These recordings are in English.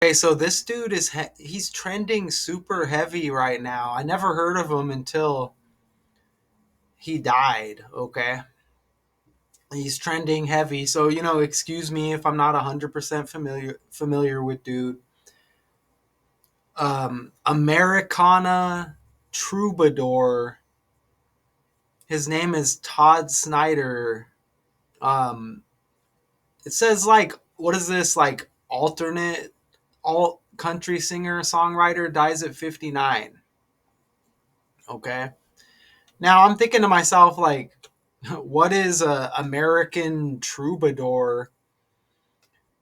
Okay, so this dude he's trending super heavy right now. I never heard of him until he died, okay? He's trending heavy. So, excuse me if I'm not 100% familiar with dude. Americana troubadour. His name is Todd Snider. Um it says like, what is this, like alternate alt country singer songwriter dies at 59. Okay. Now I'm thinking to myself, like, what is a American troubadour?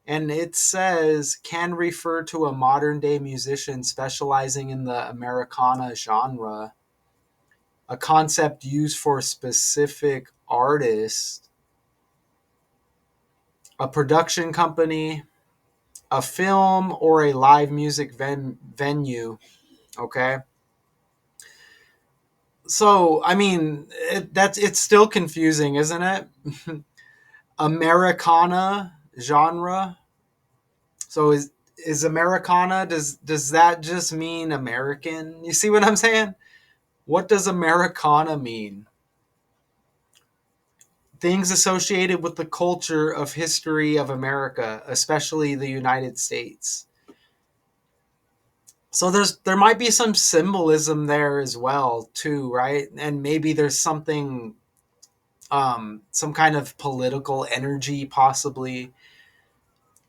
And it says can refer to a modern day musician specializing in the Americana genre, a concept used for specific artists, a production company, a film, or a live music venue. Okay. So, I mean, it's still confusing, isn't it? Americana genre. So is Americana, does that just mean American? You see what I'm saying? What does Americana mean? Things associated with the culture of history of America, especially the United States. So there might be some symbolism there as well too, right? And maybe there's something, some kind of political energy possibly.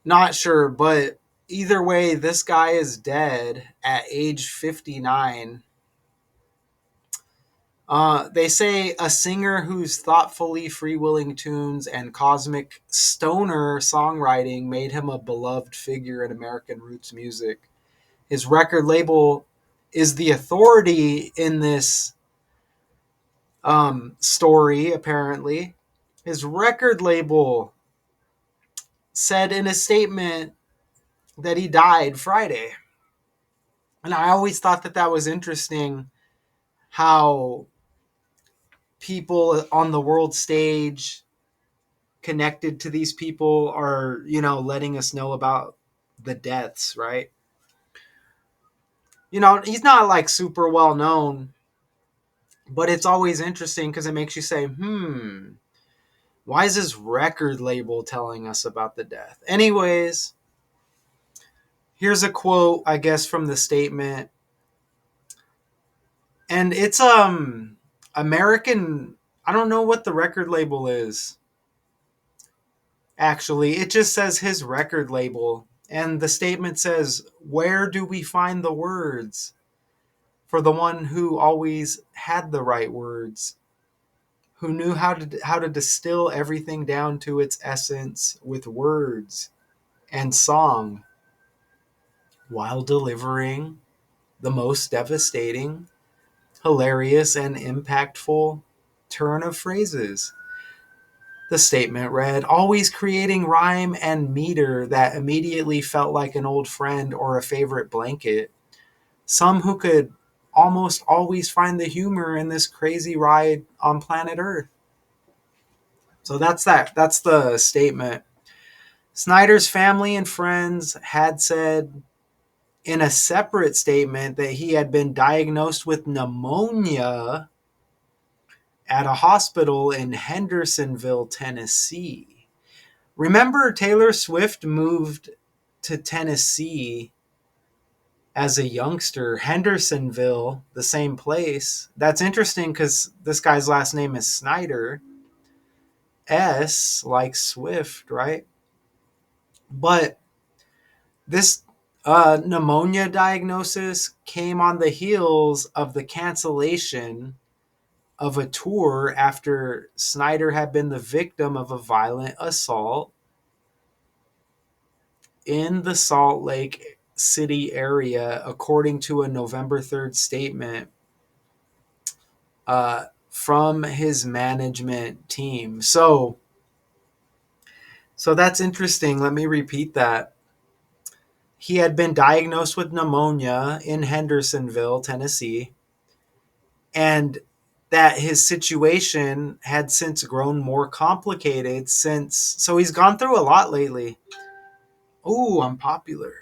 Not sure, but either way, this guy is dead at age 59. They say a singer whose thoughtfully freewheeling tunes and cosmic stoner songwriting made him a beloved figure in American roots music. His record label is the authority in this story, apparently. His record label said in a statement that he died Friday. And I always thought that that was interesting, how people on the world stage connected to these people are, letting us know about the deaths, right? He's not like super well known, but it's always interesting because it makes you say, why is this record label telling us about the death? Anyways, here's a quote, I guess, from the statement. And it's American. I don't know what the record label is. Actually, it just says his record label. And the statement says, "Where do we find the words for the one who always had the right words, who knew how to distill everything down to its essence with words and song, while delivering the most devastating, hilarious, and impactful turn of phrases." The statement read, "Always creating rhyme and meter that immediately felt like an old friend or a favorite blanket. Some who could almost always find the humor in this crazy ride on planet Earth." So that's that. That's the statement. Snider's family and friends had said in a separate statement that he had been diagnosed with pneumonia at a hospital in Hendersonville, Tennessee. Remember, Taylor Swift moved to Tennessee as a youngster. Hendersonville, the same place. That's interesting because this guy's last name is Snider. S like Swift, right? But this pneumonia diagnosis came on the heels of the cancellation of a tour after Snider had been the victim of a violent assault in the Salt Lake City area, according to a November 3rd statement from his management team. So that's interesting. Let me repeat that. He had been diagnosed with pneumonia in Hendersonville, Tennessee, and that his situation had since grown more complicated since. So he's gone through a lot lately. Ooh, I'm popular.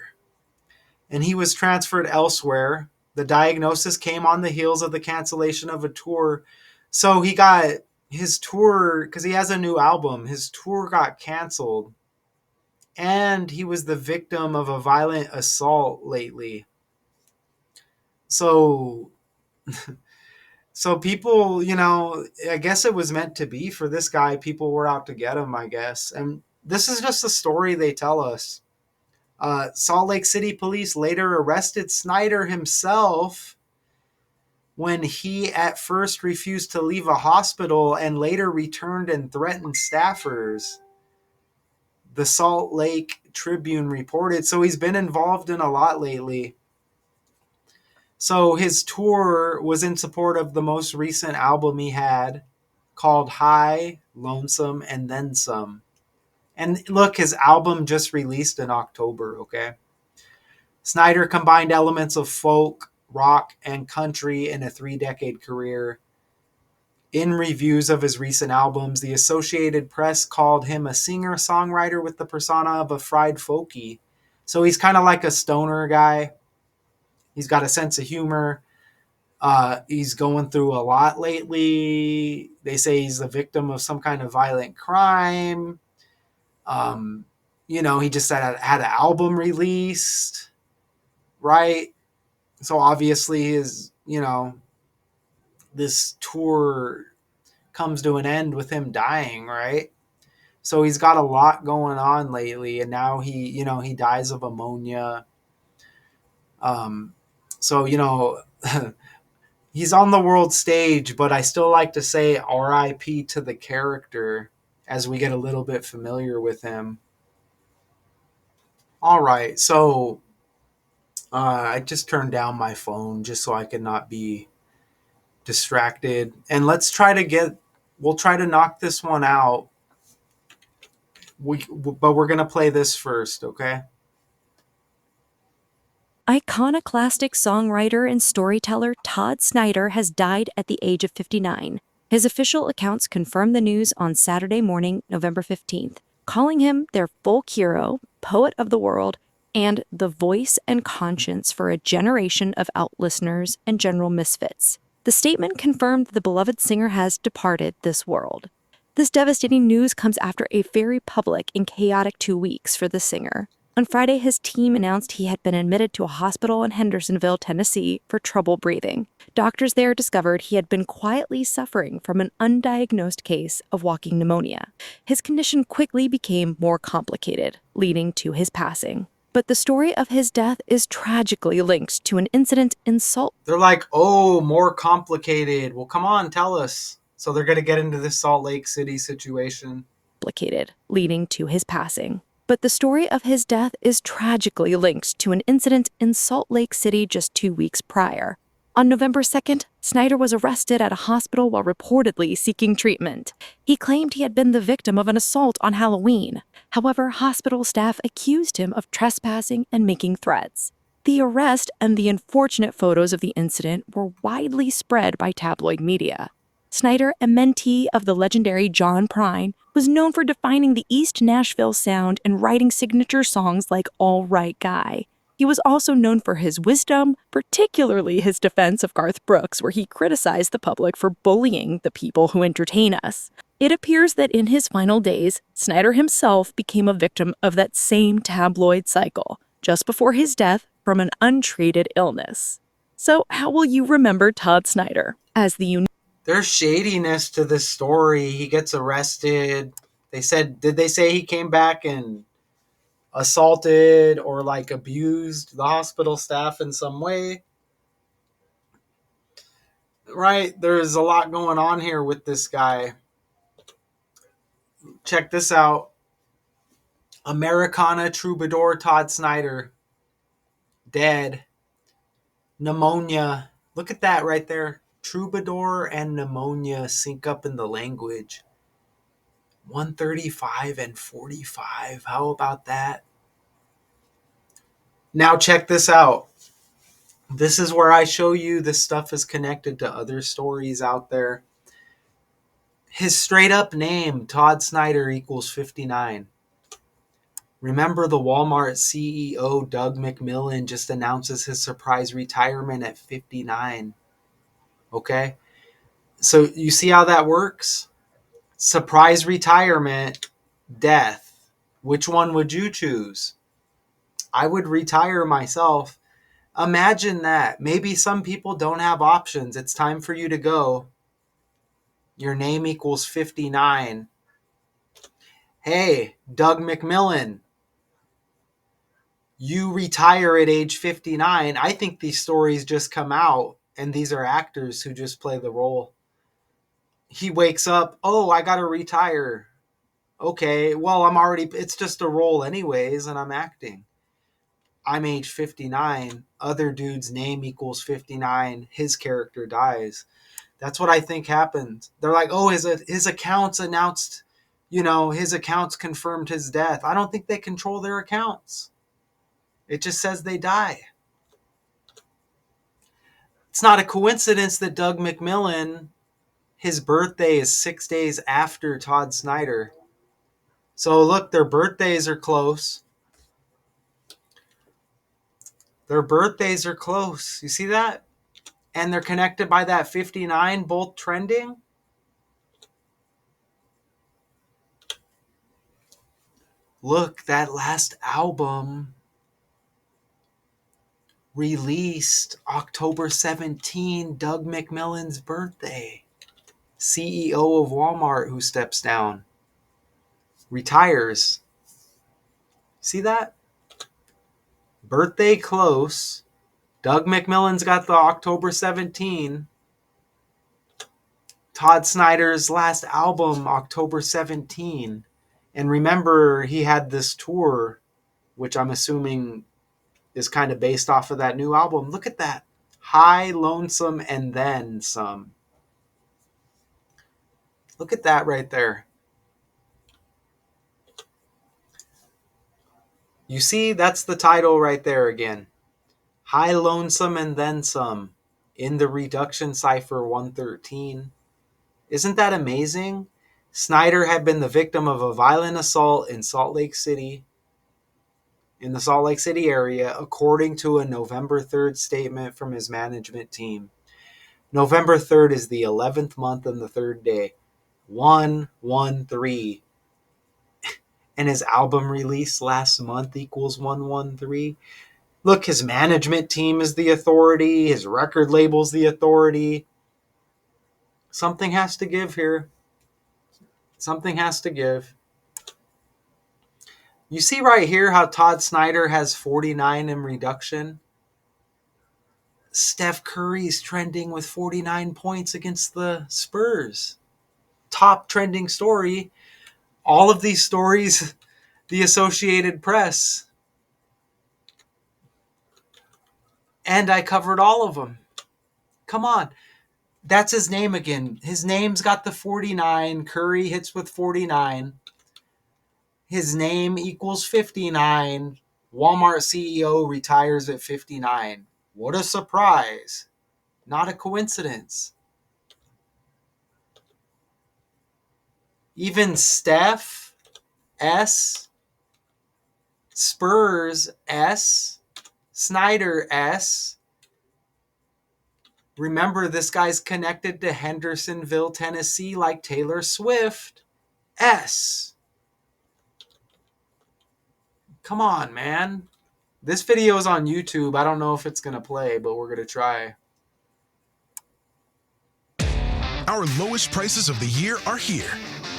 and he was transferred elsewhere. The diagnosis came on the heels of the cancellation of a tour. So he got his tour, because he has a new album, his tour got canceled. And he was the victim of a violent assault lately. So so people, I guess it was meant to be for this guy. People were out to get him, I guess. And this is just the story they tell us. Salt Lake City police later arrested Snider himself when he at first refused to leave a hospital and later returned and threatened staffers. The Salt Lake Tribune reported. So he's been involved in a lot lately. So his tour was in support of the most recent album he had called High, Lonesome, and Then Some. And look, his album just released in October, okay? Snider combined elements of folk, rock, and country in a 3-decade career. In reviews of his recent albums, the Associated Press called him a singer-songwriter with the persona of a fried folkie. So he's kind of like a stoner guy. He's got a sense of humor. He's going through a lot lately. They say he's the victim of some kind of violent crime. He just had an album released, right? So obviously this tour comes to an end with him dying, right? So he's got a lot going on lately, and now he dies of ammonia. Um, so he's on the world stage, but I still like to say R.I.P. to the character as we get a little bit familiar with him. All right, so I just turned down my phone just so I could not be distracted, and we'll try to knock this one out. But we're gonna play this first, okay? Iconoclastic songwriter and storyteller Todd Snider has died at the age of 59. His official accounts confirmed the news on Saturday morning, November 15th, calling him their folk hero, poet of the world, and the voice and conscience for a generation of out listeners and general misfits. The statement confirmed the beloved singer has departed this world. This devastating news comes after a very public and chaotic 2 weeks for the singer. On Friday, his team announced he had been admitted to a hospital in Hendersonville, Tennessee, for trouble breathing. Doctors there discovered he had been quietly suffering from an undiagnosed case of walking pneumonia. His condition quickly became more complicated, leading to his passing. But the story of his death is tragically linked to an incident in Salt. They're like, oh, more complicated. Well, come on, tell us. So they're going to get into this Salt Lake City situation. Leading to his passing. But the story of his death is tragically linked to an incident in Salt Lake City just 2 weeks prior. On November 2nd, Snider was arrested at a hospital while reportedly seeking treatment. He claimed he had been the victim of an assault on Halloween. However, hospital staff accused him of trespassing and making threats. The arrest and the unfortunate photos of the incident were widely spread by tabloid media. Snider, a mentee of the legendary John Prine, was known for defining the East Nashville sound and writing signature songs like All Right Guy. He was also known for his wisdom, particularly his defense of Garth Brooks, where he criticized the public for bullying the people who entertain us. It appears that in his final days, Snider himself became a victim of that same tabloid cycle, just before his death from an untreated illness. So how will you remember Todd Snider? There's shadiness to this story. He gets arrested. Did they say he came back and assaulted or like abused the hospital staff in some way? Right? There's a lot going on here with this guy. Check this out. Americana troubadour Todd Snider, dead. Pneumonia. Look at that right there. Troubadour and pneumonia sync up in the language. 135 and 45. How about that? Now check this out. This is where I show you this stuff is connected to other stories out there. His straight up name, Todd Snider, equals 59. Remember, the Walmart CEO, Doug McMillon, just announces his surprise retirement at 59. Okay? So you see how that works? Surprise retirement, death. Which one would you choose? I would retire myself. Imagine that. Maybe some people don't have options. It's time for you to go. Your name equals 59. Hey, Doug McMillon, you retire at age 59. I think these stories just come out, and these are actors who just play the role. He wakes up, oh, I got to retire. Okay, well, it's just a role anyways, and I'm acting. I'm age 59. Other dude's name equals 59. His character dies. That's what I think happened. They're like, oh, his accounts announced, his accounts confirmed his death. I don't think they control their accounts. It just says they die. It's not a coincidence that Doug McMillon, his birthday is 6 days after Todd Snider. So look, their birthdays are close. Their birthdays are close. You see that? And they're connected by that 59, both trending. Look, that last album released October 17, Doug McMillon's birthday. CEO of Walmart who steps down. Retires. See that? Birthday close. Doug McMillon's got the October 17. Todd Snider's last album, October 17. And remember, he had this tour, which I'm assuming is kind of based off of that new album. Look at that. High, Lonesome, and Then Some. Look at that right there. You see, that's the title right there again. High, Lonesome, and Then Some. In the Reduction Cipher 113. Isn't that amazing? Snider had been the victim of a violent assault in the Salt Lake City area, according to a November 3rd statement from his management team. November 3rd is the 11th month and the 3rd day. 113. And his album release last month equals 113. Look, his management team is the authority. His record label's the authority. Something has to give here. Something has to give. You see right here how Todd Snider has 49 in reduction? Steph Curry's trending with 49 points against the Spurs. Top trending story. All of these stories, the Associated Press. And I covered all of them. Come on. That's his name again. His name's got the 49. Curry hits with 49. His name equals 59. Walmart CEO retires at 59. What a surprise. Not a coincidence. Even Steph, S. Spurs, S. Snider, S. Remember, this guy's connected to Hendersonville, Tennessee, like Taylor Swift. S. Come on, man. This video is on YouTube. I don't know if it's going to play, but we're going to try. Our lowest prices of the year are here.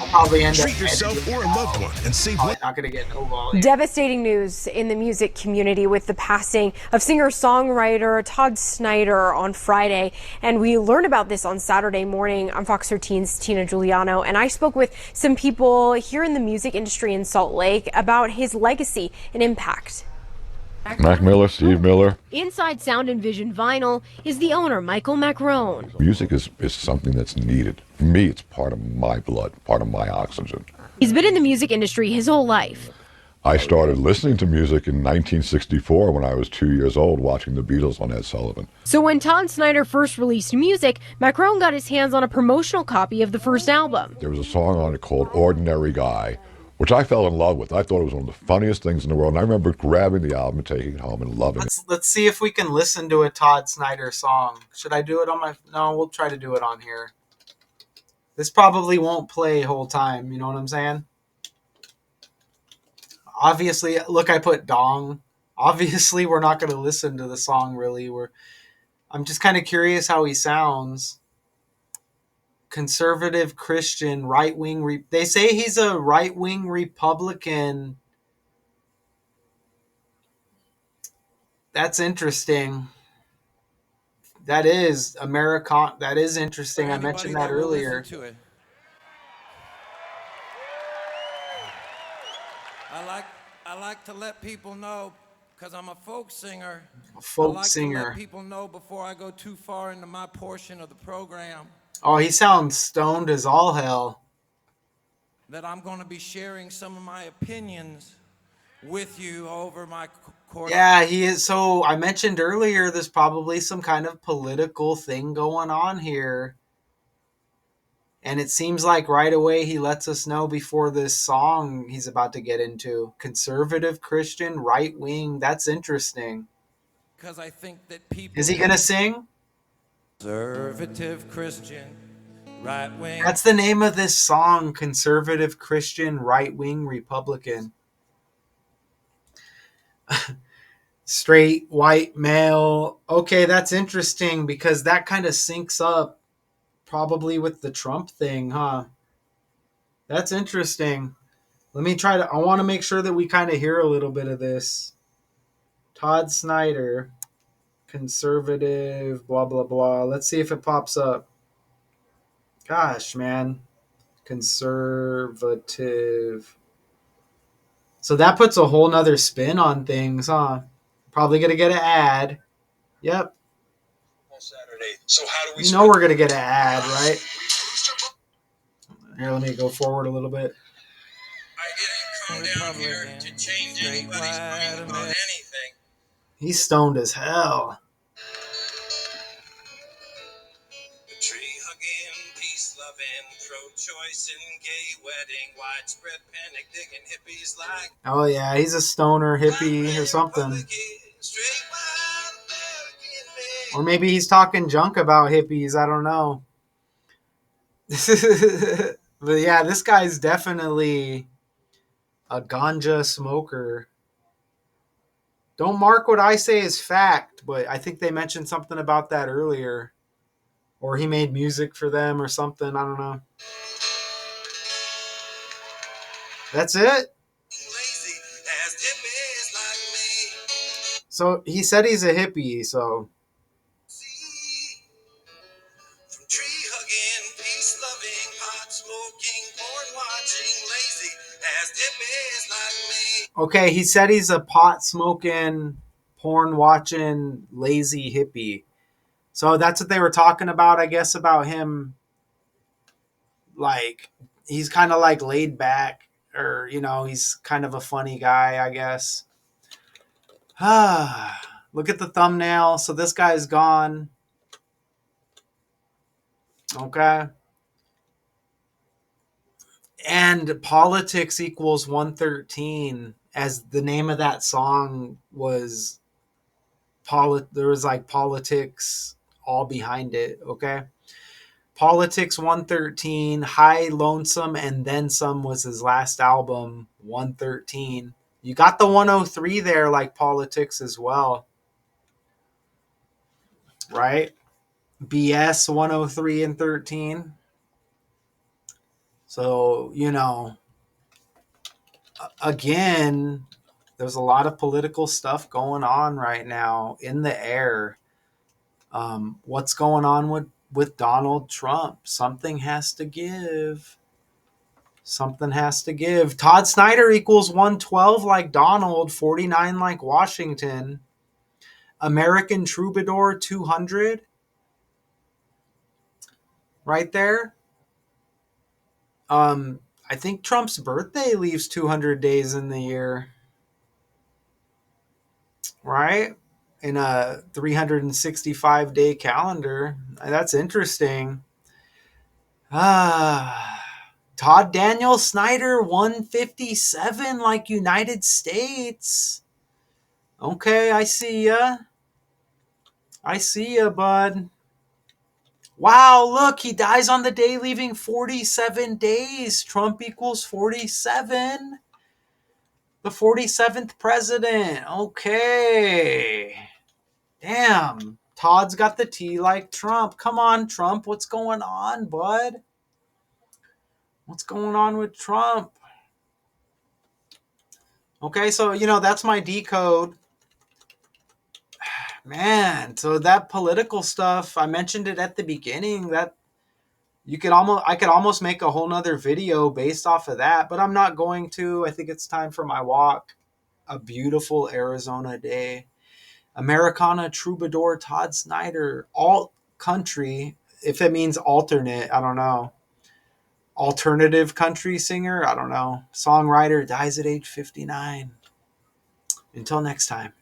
I'll probably end up Treat yourself or a loved one and save probably not going to get no volume. Devastating news in the music community with the passing of singer-songwriter Todd Snider on Friday. And we learned about this on Saturday morning. I'm Fox 13's Tina Giuliano, and I spoke with some people here in the music industry in Salt Lake about his legacy and impact. Mac Miller, Steve Miller. Inside Sound and Vision Vinyl is the owner, Michael Macrone. Music is something that's needed. For me, it's part of my blood, part of my oxygen. He's been in the music industry his whole life. I started listening to music in 1964 when I was 2 years old, watching the Beatles on Ed Sullivan. So when Todd Snider first released music, Macrone got his hands on a promotional copy of the first album. There was a song on it called Ordinary Guy, which I fell in love with. I thought it was one of the funniest things in the world. And I remember grabbing the album and taking it home and loving it. Let's see if we can listen to a Todd Snider song. Should I do it on my? No, we'll try to do it on here. This probably won't play whole time. You know what I'm saying? Obviously, look, I put dong. Obviously, we're not going to listen to the song really. I'm just kind of curious how he sounds. Conservative Christian, right wing. They say he's a right wing Republican. That's interesting. That is Americana. That is interesting. I mentioned that earlier. I like to let people know, because I'm a folk singer. A folk I like singer. to let people know before I go too far into my portion of the program. Oh, he sounds stoned as all hell. That I'm going to be sharing some of my opinions with you over my court. Yeah, he is. So I mentioned earlier, there's probably some kind of political thing going on here. And it seems like right away he lets us know before this song he's about to get into. Conservative Christian, right wing. That's interesting. Because I think that people... Is he going to sing? Conservative Christian, right wing. That's the name of this song, Conservative Christian, right wing Republican. Straight white male. Okay, that's interesting because that kind of syncs up probably with the Trump thing, huh? That's interesting. Let me try to, I want to make sure that we kind of hear a little bit of this. Todd Snider, conservative, blah, blah, blah. Let's see if it pops up. Gosh, man. Conservative. So that puts a whole nother spin on things, huh? Probably going to get an ad. Yep. Saturday. So how do we... You know we're going to get an ad, right? Here, let me go forward a little bit. I didn't come down here to change anybody's mind about anything. He's stoned as hell. Tree-hugging, peace-loving, pro-choice and gay wedding, widespread panic digging hippies like... Oh, yeah, he's a stoner hippie or something. Or maybe he's talking junk about hippies. I don't know. But yeah, this guy's definitely a ganja smoker. Don't mark what I say as fact, but I think they mentioned something about that earlier. Or he made music for them or something. I don't know. That's it? So he said he's a hippie, so... Okay, he said he's a pot-smoking, porn-watching, lazy hippie. So that's what they were talking about, I guess, about him. Like, he's kind of like laid back, or, you know, he's kind of a funny guy, I guess. Look at the thumbnail. So this guy's gone. Okay. And politics equals 113, as the name of that song was. There was like politics all behind it. Okay. Politics 113, High Lonesome, and Then Some was his last album, 113. You got the 103 there, like Politics as well. Right? BS 103 and 13. So, you know, again, there's a lot of political stuff going on right now in the air. What's going on with Donald Trump? Something has to give. Something has to give. Todd Snider equals 112 like Donald, 49 like Washington. American Troubadour 200. Right there. I think Trump's birthday leaves 200 days in the year. Right? In a 365-day calendar. That's interesting. Todd Daniel Snider, 157, like United States. Okay, I see ya. I see ya, bud. Wow, look, he dies on the day leaving 47 days. Trump equals 47. The 47th president. Okay. Damn. Todd's got the tea like Trump. Come on, Trump. What's going on, bud? What's going on with Trump? Okay, so, that's my decode. Man, so that political stuff, I mentioned it at the beginning, that I could almost make a whole nother video based off of that, but I'm not going to. I think it's time for my walk. A beautiful Arizona day. Americana, troubadour, Todd Snider, alt country. If it means alternate, I don't know. Alternative country singer, I don't know. Songwriter, dies at age 59. Until next time.